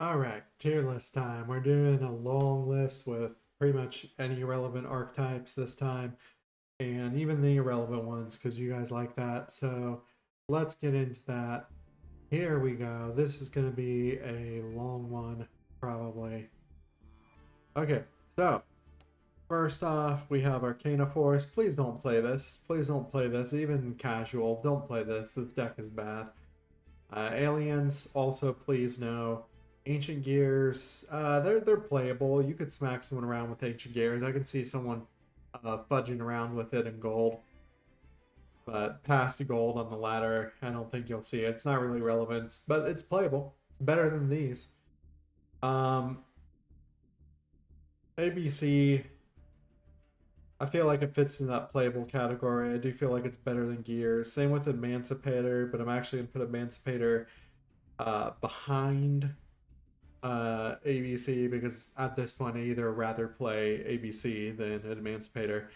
Alright, tier list time. We're doing a long list with pretty much any relevant archetypes this time, and even the irrelevant ones because you guys like that. So let's get into that. Here we go. This is going to be a long one, probably. Okay, so first off, we have Arcana Force. Please don't play this. Please don't play this. Even casual, don't play this. This deck is bad. Aliens, also please no. Ancient Gears, they're playable. You could smack someone around with Ancient Gears. I can see someone fudging around with it in gold, but past gold on the ladder, I don't think you'll see it. It's not really relevant, but it's playable. It's better than these. Um, ABC, I feel like it fits in that playable category. I do feel like it's better than Gears. Same with Emancipator, but I'm actually gonna put Emancipator behind ABC because at this point I either rather play ABC than Emancipator.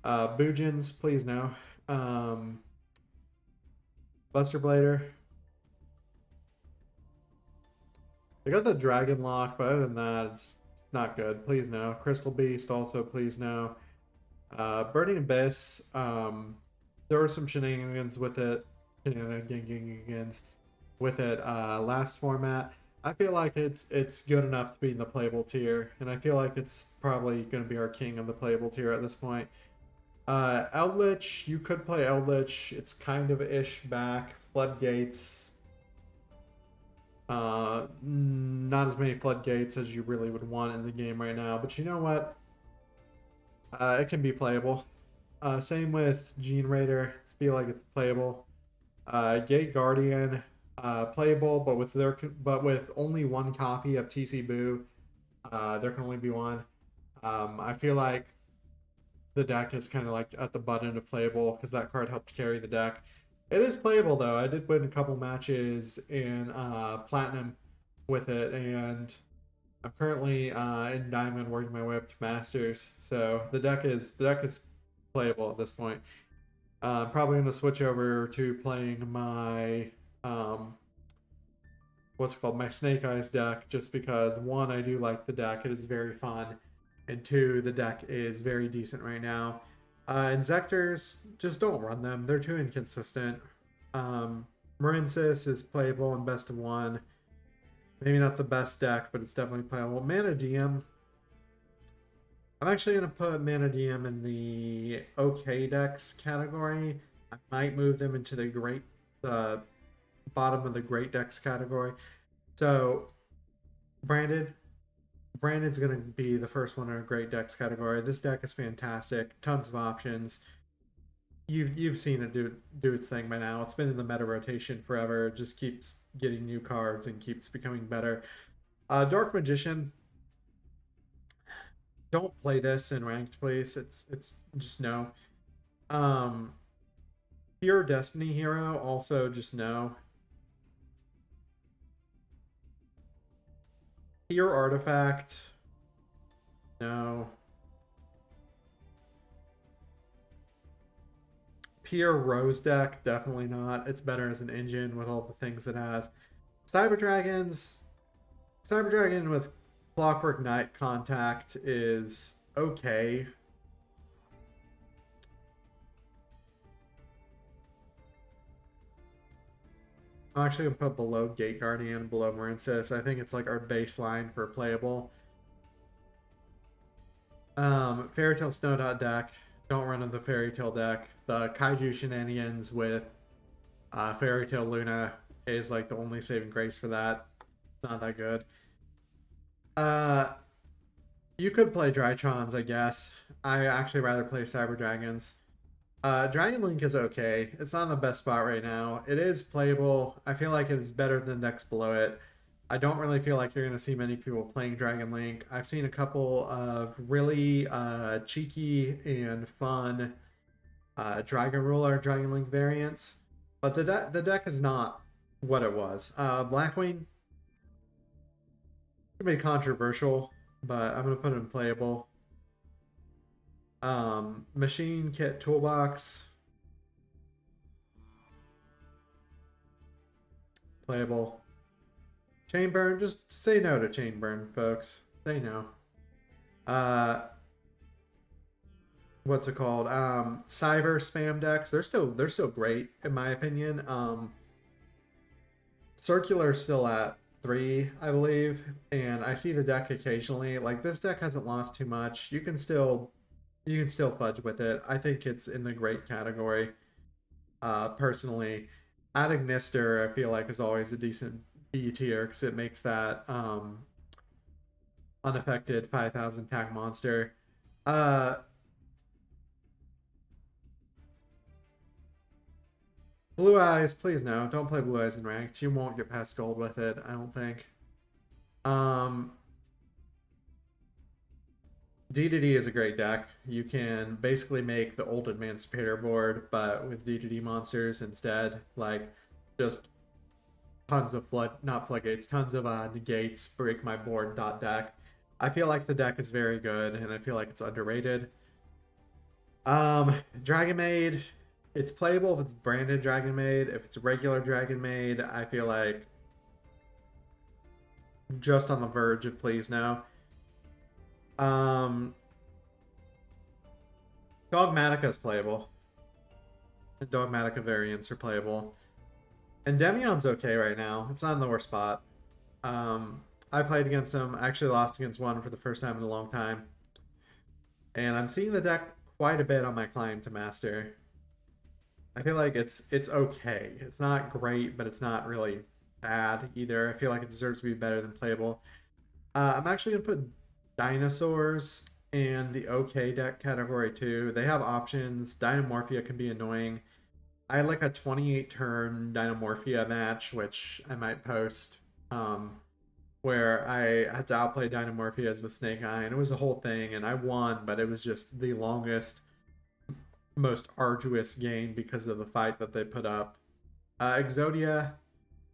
Boojins, please no. Buster Blader. I got the Dragon Lock, but other than that, it's not good. Please no. Crystal Beast, also please no. Burning Abyss. There were some shenanigans with it. Shenanigans with it last format. I feel like it's good enough to be in the playable tier, and I feel like it's probably going to be our king of the playable tier at this point. Eldritch, you could play Eldritch. It's kind of ish back. Floodgates, not as many floodgates as you really would want in the game right now, but you know what? It can be playable. Same with Gene Raider. I feel like it's playable. Gate Guardian, playable, but with only one copy of TC Boo. There can only be one. I feel like the deck is kind of like at the butt end of playable because that card helped carry the deck. It is playable though. I did win a couple matches in Platinum with it, and I'm currently in Diamond, working my way up to Masters. So the deck is playable at this point. I'm probably going to switch over to playing my what's it called, my Snake Eyes deck, just because one, I do like the deck. It is very fun, and two, the deck is very decent right now. Inzectors, just don't run them. They're too inconsistent. Marincis is playable in best of one. Maybe not the best deck, but it's definitely playable. Mana DM. I'm actually going to put Mana DM in the okay decks category. I might move them into the bottom of the great decks category. So, Branded. Branded's going to be the first one in a great decks category. This deck is fantastic. Tons of options. You've seen it do its thing by now. It's been in the meta rotation forever. It just keeps getting new cards and keeps becoming better. Dark Magician. Don't play this in ranked, please. It's just no. Um, Pure Destiny Hero. Also just no. Pure Artifact. No. Pure Rose deck, definitely not. It's better as an engine with all the things it has. Cyber Dragons, Cyber Dragon with Clockwork Knight Contact is okay. I'm actually gonna put below Gate Guardian, below Marincis. I think it's like our baseline for playable. Fairy Tale Snow Dot deck. Don't run in the Fairy Tale deck. The Kaiju shenanigans with Fairy Tale Luna is like the only saving grace for that. Not that good. Uh, you could play Drytrons, I guess. I actually rather play Cyber Dragons. Dragon Link is okay. It's not in the best spot right now. It is playable. I feel like it's better than the decks below it. I don't really feel like you're going to see many people playing Dragon Link. I've seen a couple of really cheeky and fun Dragon Ruler, Dragon Link variants, but the deck is not what it was. Blackwing, it be controversial, but I'm gonna put it in playable. Machine Kit Toolbox, playable. Chain burn, just say no to chain burn, folks. Say no. What's it called? Cyber spam decks. They're still great in my opinion. Circular's still at 3, I believe, and I see the deck occasionally. Like this deck hasn't lost too much. You can still fudge with it. I think it's in the great category. Personally, Adagnister I feel like is always a decent B tier because it makes that unaffected 5,000 tag monster. Blue Eyes, please no. Don't play Blue Eyes in ranked. You won't get past gold with it, I don't think. D2D is a great deck. You can basically make the old Advanced Superior board, but with D2D monsters instead. Like, just tons of not floodgates, tons of negates, break my board dot deck. I feel like the deck is very good, and I feel like it's underrated. Dragon Maid, it's playable if it's branded Dragon Maid. If it's regular Dragon Maid, I feel like just on the verge of please no. Dogmatica is playable. And Dogmatica variants are playable. And Demion's okay right now. It's not in the worst spot. I played against him. I actually lost against one for the first time in a long time. And I'm seeing the deck quite a bit on my climb to master. I feel like it's okay. It's not great, but it's not really bad either. I feel like it deserves to be better than playable. I'm actually going to put dinosaurs in the okay deck category too. They have options. Dynamorphia can be annoying. I had like a 28 turn Dynamorphia match, which I might post, where I had to outplay Dynamorphias with Snake Eye, and it was a whole thing, and I won, but it was just the longest, most arduous game because of the fight that they put up. Exodia,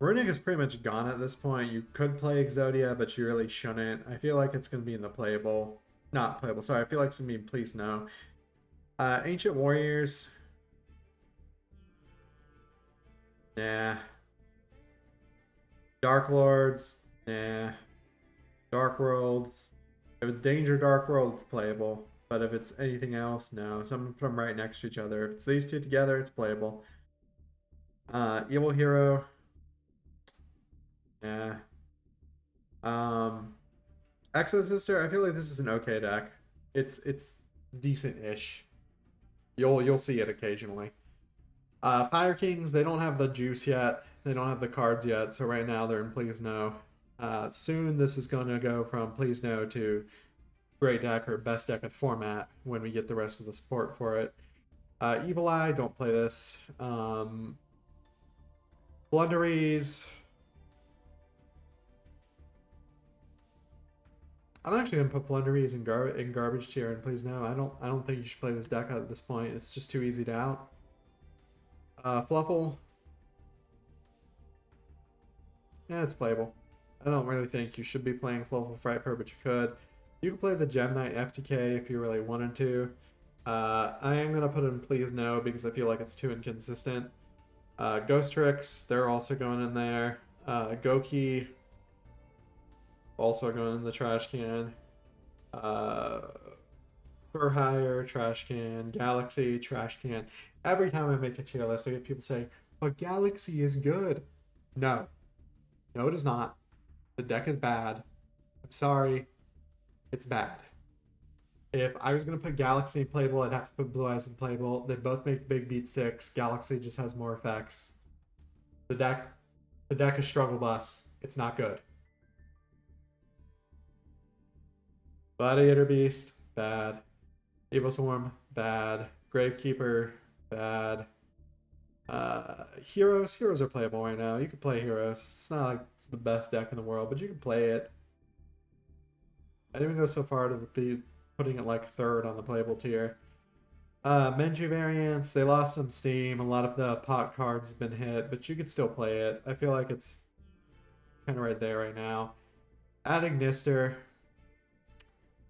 Runic is pretty much gone at this point. You could play Exodia, but you really shouldn't. I feel like it's going to be in the playable. Not playable, sorry. I feel like it's going to be please no. Ancient Warriors. Nah. Dark Lords. Nah. Dark Worlds. If it's Danger Dark World, it's playable. But if it's anything else, no. Some put them right next to each other. If it's these two together, it's playable. Evil Hero. Yeah. Exo Sister, I feel like this is an okay deck. It's decent-ish. You'll see it occasionally. Fire Kings, they don't have the juice yet. They don't have the cards yet, so right now they're in Please No. Soon this is going to go from Please No to great deck or best deck of the format when we get the rest of the support for it. Evil Eye, don't play this. Blunderies. I'm actually gonna put Blunderies in garbage tier, and please no, I don't think you should play this deck at this point. It's just too easy to out. Fluffle. Yeah, it's playable. I don't really think you should be playing Fluffle Frightfur, but you could. You could play the Gem Knight FTK if you really wanted to. I am gonna put in please no because I feel like it's too inconsistent. Ghost Tricks, they're also going in there. Goki, also going in the trash can. For Hire, trash can. Galaxy, trash can. Every time I make a tier list, I get people say, but Galaxy is good. No. No, it is not. The deck is bad. I'm sorry. It's bad. If I was going to put Galaxy in playable, I'd have to put Blue Eyes in playable. They both make big beat sticks. Galaxy just has more effects. The deck is Struggle Bus. It's not good. Gladiator Beast, bad. Evil Swarm, bad. Gravekeeper, bad. Heroes are playable right now. You can play Heroes. It's not like it's the best deck in the world, but you can play it. I didn't even go so far to be putting it like third on the playable tier. Menju variants, they lost some steam. A lot of the pot cards have been hit, but you could still play it. I feel like it's kind of right there right now. Adagnister, I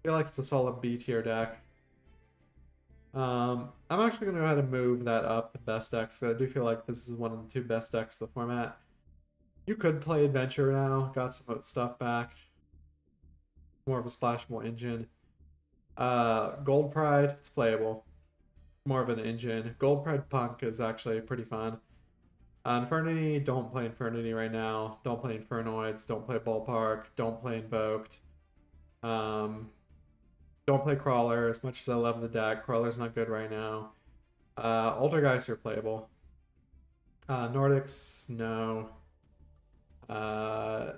feel like it's a solid B tier deck. I'm actually going to go ahead and move that up to best decks, because I do feel like this is one of the two best decks of the format. You could play Adventure now. Got some stuff back. More of a splashable engine. Gold Pride, it's playable. More of an engine. Gold Pride Punk is actually pretty fun. Infernity, don't play Infernity right now. Don't play Infernoids. Don't play Ballpark. Don't play Invoked. Don't play Crawler. As much as I love the deck, Crawler's not good right now. Altergeist are playable. Nordics, no. I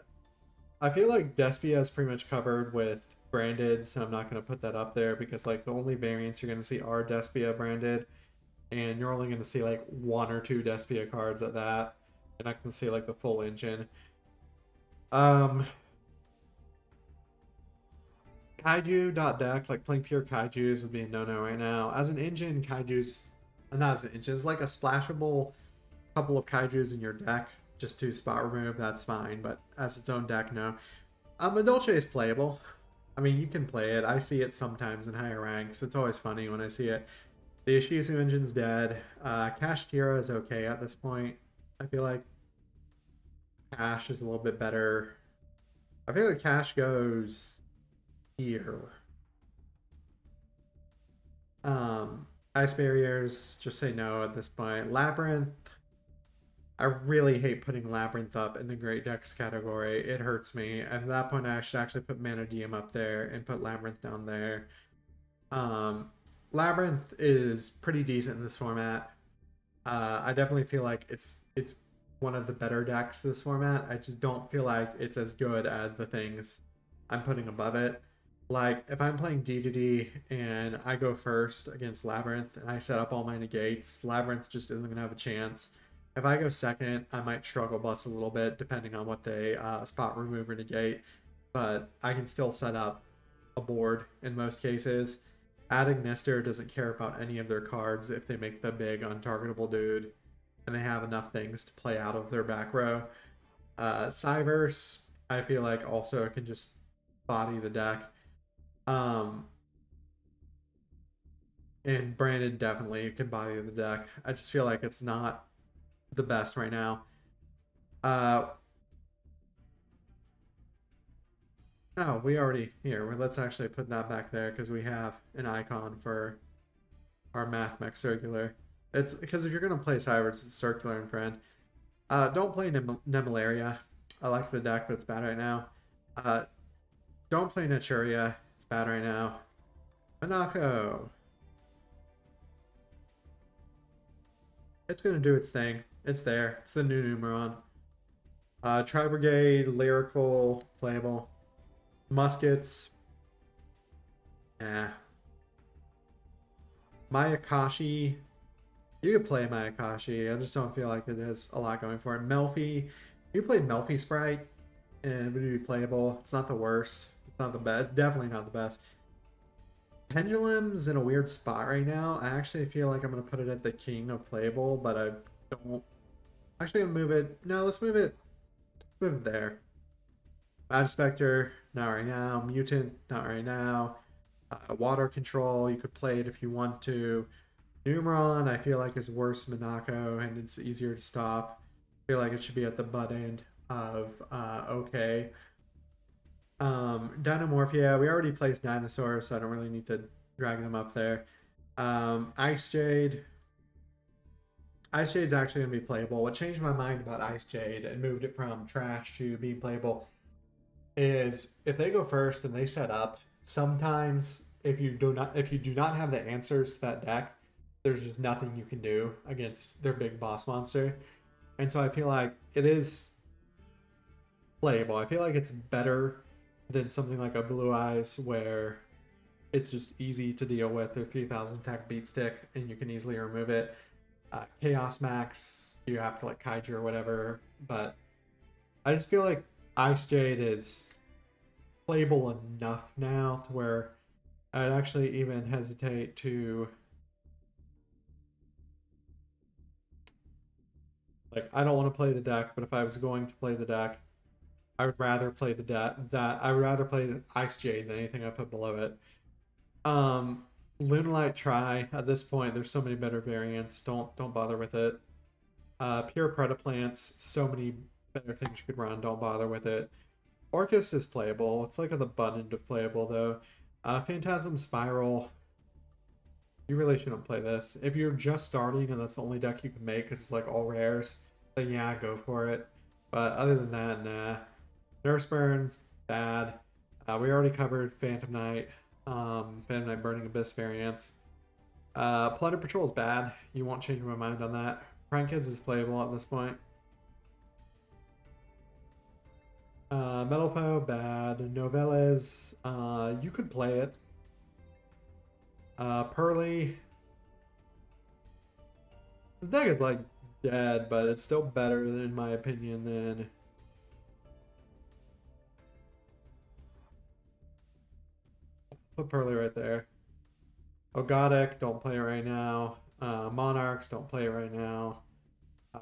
feel like Despia is pretty much covered with branded, so I'm not going to put that up there because like the only variants you're going to see are Despia branded, and you're only going to see like 1 or 2 Despia cards at that. You're not going to see like the full engine. Kaiju.deck, like playing pure Kaijus would be a no-no right now. As an engine, Kaiju's not as an engine, it's like a splashable couple of Kaijus in your deck just to spot remove, that's fine, but as its own deck, no. Dolce is playable. I mean, you can play it. I see it sometimes in higher ranks. It's always funny when I see it. The Ishizu engine's dead. Cash Tira is okay at this point. I feel like Cash is a little bit better. I feel like Cash goes here. Ice Barriers, just say no at this point. Labyrinth, I really hate putting Labyrinth up in the Great Decks category. It hurts me. And at that point, I should actually put Mana Diem up there and put Labyrinth down there. Labyrinth is pretty decent in this format. I definitely feel like it's one of the better decks this format. I just don't feel like it's as good as the things I'm putting above it. Like, if I'm playing D2D and I go first against Labyrinth and I set up all my negates, Labyrinth just isn't going to have a chance. If I go second, I might struggle bust a little bit depending on what they spot remove or negate, but I can still set up a board in most cases. Adagnister doesn't care about any of their cards if they make the big untargetable dude and they have enough things to play out of their back row. Cyverse, I feel like also can just body the deck. And Brandon definitely can body the deck. I just feel like it's not the best right now. Oh, we already here. Let's actually put that back there because we have an icon for our Math Mech Circular. It's because if you're gonna play Cyberts, it's Circular and Friend. Don't play Nemalaria. I like the deck, but it's bad right now. Don't play Naturia. It's bad right now. Monaco. It's gonna do its thing. It's there. It's the new Numeron. Tri Brigade, Lyrical, playable. Muskets. Mayakashi. You could play Mayakashi. I just don't feel like it has a lot going for it. Melfi. You played Melfi Sprite and it would be playable. It's not the worst. It's not the best. It's definitely not the best. Pendulum's in a weird spot right now. I actually feel like I'm going to put it at the king of playable, but I don't. Actually, I'm going to move it. No, let's move it. Move it there. Magic Spectre, not right now. Mutant, not right now. Water Control, you could play it if you want to. Numeron, I feel like is worse than Monaco, and it's easier to stop. I feel like it should be at the butt end of okay. Dynamorphia, we already placed Dinosaurs, so I don't really need to drag them up there. Ice Jade. Ice Jade's actually going to be playable. What changed my mind about Ice Jade and moved it from trash to being playable is if they go first and they set up, sometimes if you do not have the answers to that deck, there's just nothing you can do against their big boss monster. And so I feel like it is playable. I feel like it's better than something like a Blue Eyes where it's just easy to deal with a 3000 tech beat stick and you can easily remove it. Chaos Max, you have to like Kaiju or whatever, but I just feel like Ice Jade is playable enough now to where I'd actually even hesitate to like I don't want to play the deck, but if I was going to play the deck, I would rather play the deck I would rather play the Ice Jade than anything I put below it. Lunalight Try, at this point there's so many better variants, don't bother with it. Pure Predaplants, so many better things you could run, don't bother with it. Orcus is playable. It's like at the butt end of playable though. Phantasm Spiral, you really shouldn't play this. If you're just starting and that's the only deck you can make because it's like all rares, then yeah, go for it. But other than that, nah. Nurse Burn's bad. We already covered Phantom Knight, Phantom Knight Burning Abyss variants. Plunder Patrol is bad. You won't change my mind on that. Prank Kids is playable at this point. Metal Foe, bad. Novellas, you could play it. Pearly. This deck is like dead, but it's still better, in my opinion, than. Put Pearly right there. Ogodic, don't play it right now. Monarchs, don't play it right now.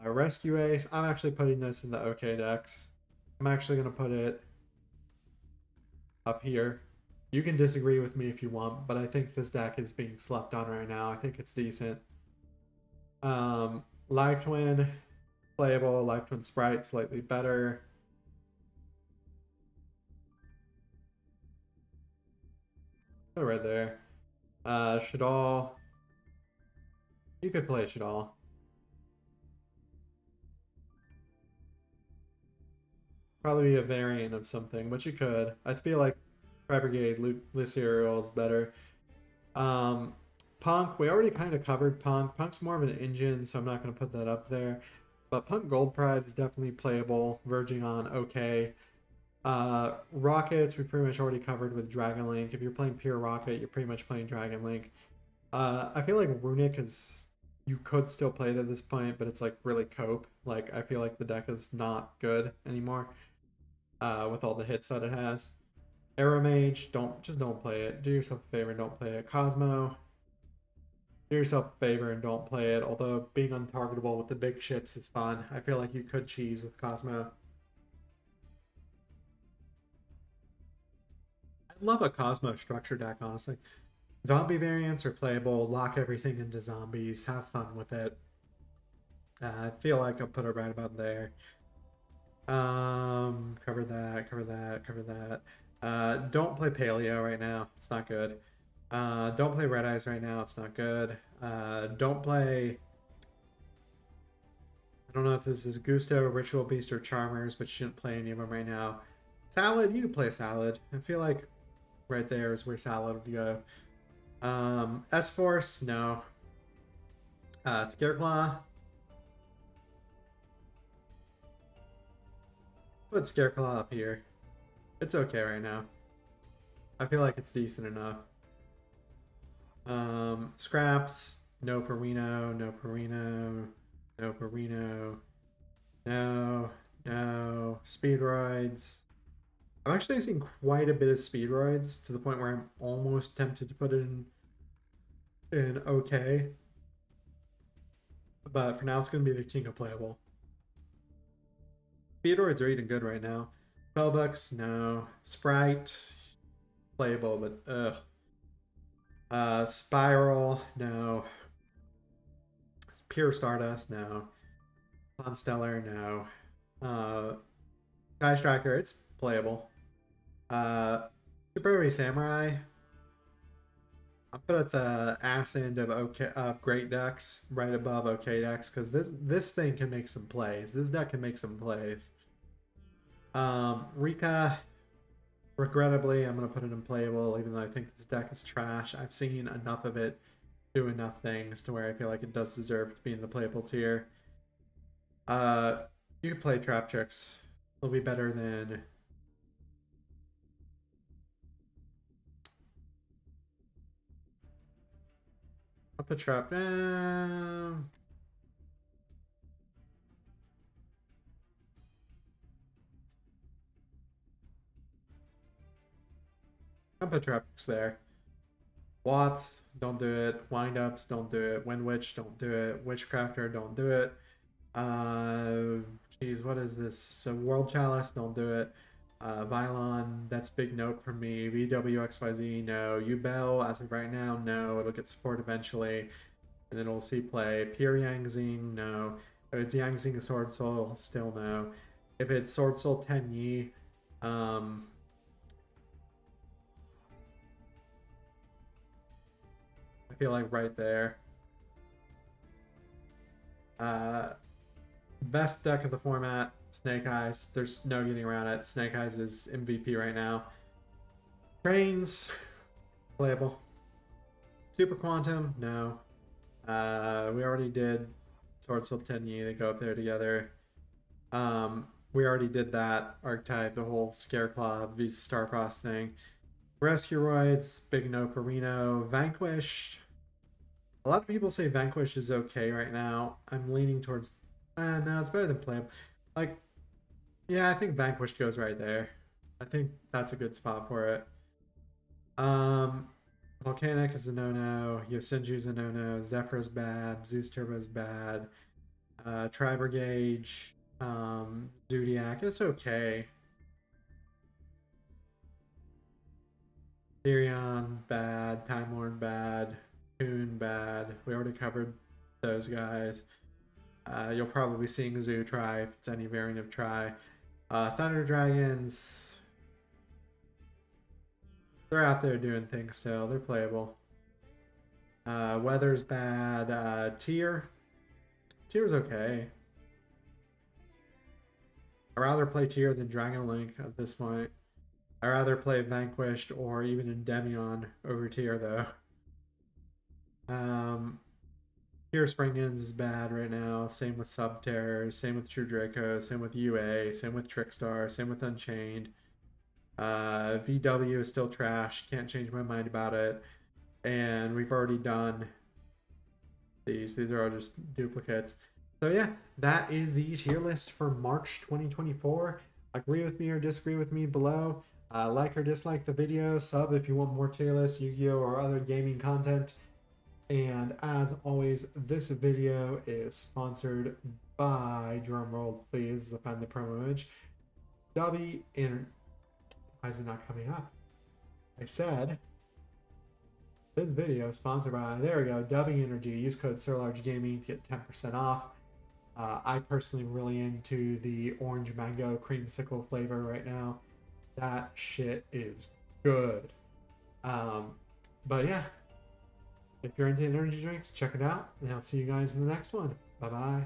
Rescue Ace, I'm actually putting this in the OK decks. I'm actually going to put it up here. You can disagree with me if you want, but I think this deck is being slept on right now. I think it's decent. Live Twin, playable. Live Twin Sprite, slightly better. Put it right there. Shadal. You could play Shadal. Probably a variant of something, but you could. I feel like Cry Brigade, Lucerial is better. Punk, we already kind of covered Punk. Punk's more of an engine, so I'm not going to put that up there. But Punk Gold Pride is definitely playable, verging on okay. Rockets, we pretty much already covered with Dragon Link. If you're playing pure Rocket, you're pretty much playing Dragon Link. I feel like Runic is, you could still play it at this point, but it's like really cope. Like, I feel like the deck is not good anymore with all the hits that it has. Arrow Mage, don't play it. Do yourself a favor and don't play it. Cosmo, do yourself a favor and don't play it. Although being untargetable with the big ships is fun. I feel like you could cheese with Cosmo. I love a Cosmo structure deck, honestly. Zombie variants are playable. Lock everything into zombies. Have fun with it. I feel like I'll put it right about there. Cover that, cover that, cover that. Don't play Paleo right now. It's not good. Don't play Red Eyes right now. It's not good. Don't play. I don't know if this is Gusto, Ritual Beast, or Charmers, but you shouldn't play any of them right now. Salad, you can play Salad. I feel like right there is where Salad would go. S-Force, no. Scareclaw. Put Scareclaw up here. It's okay right now. I feel like it's decent enough. Scraps, no Perino, no Perino, no Perino, no. Speedroids. I'm actually seeing quite a bit of Speedroids to the point where I'm almost tempted to put it in okay. But for now, it's going to be the king of playable. Speedroids are eating good right now. Spellbooks, no. Sprite, playable, but ugh. Spiral, no. Pure Stardust, no. Constellar, no. Sky Striker, it's playable. Super Heavy Samurai, I'll put at the ass end of great decks, right above okay decks, because this thing can make some plays. This deck can make some plays. Rika, regrettably, I'm gonna put it in playable, even though I think this deck is trash. I've seen enough of it do enough things to where I feel like it does deserve to be in the playable tier. You can play Trap Tricks. It'll be better than. I'll put Trap. I'll put Trap Tricks there. Watts, don't do it. Wind-ups, don't do it. Wind Witch, don't do it. Witchcrafter, don't do it. Geez, what is this? So World Chalice, don't do it. Vylon, that's big note for me. VWXYZ, no. Yubel, as of right now, no. It'll get support eventually, and then we'll see play. Pure Yangzing, no. If it's Yangzing a Sword Soul, still no. If it's Sword Soul 10 Yi, I feel like right there. Best deck of the format, Snake Eyes. There's no getting around it. Snake Eyes is MVP right now. Trains, playable. Super Quantum, no. We already did Sword Soul 10 Yi. They go up there together. We already did that archetype, the whole Scareclaw vs Starfrost thing. Rescueroids, Big No Perino, Vanquished. A lot of people say Vanquished is okay right now. I'm leaning towards, no, it's better than Playable. Like, yeah, I think Vanquished goes right there. I think that's a good spot for it. Volcanic is a no-no. Yosenju's a no-no. Zephyr's bad. Zeus Turbo's bad. Tri-Brigade. Zodiac, it's okay. Therion, bad. Time Lord, bad. Toon, bad. We already covered those guys. You'll probably be seeing Zoo Tri if it's any variant of Tri. Thunder Dragons, they're out there doing things still. They're playable. Weather's bad. Tier's okay. I'd rather play Tier than Dragon Link at this point. I'd rather play Vanquished or even Endymion over Tier though. Tier Springins is bad right now. Same with Subterror. Same with True Draco. Same with UA. Same with Trickstar. Same with Unchained. VW is still trash. Can't change my mind about it. And we've already done these. These are all just duplicates. So yeah, that is the tier list for March 2024. Agree with me or disagree with me below. Like or dislike the video. Sub if you want more tier lists, Yu-Gi-Oh, or other gaming content. And as always, this video is sponsored by, drumroll please, to find the promo image, W Energy. Why is it not coming up? I said this video is sponsored by, there we go, W Energy. Use code SirLargeGaming to get 10% off. I personally am really into the orange mango creamsicle flavor right now. That shit is good. But yeah, if you're into energy drinks, check it out, and I'll see you guys in the next one. Bye bye.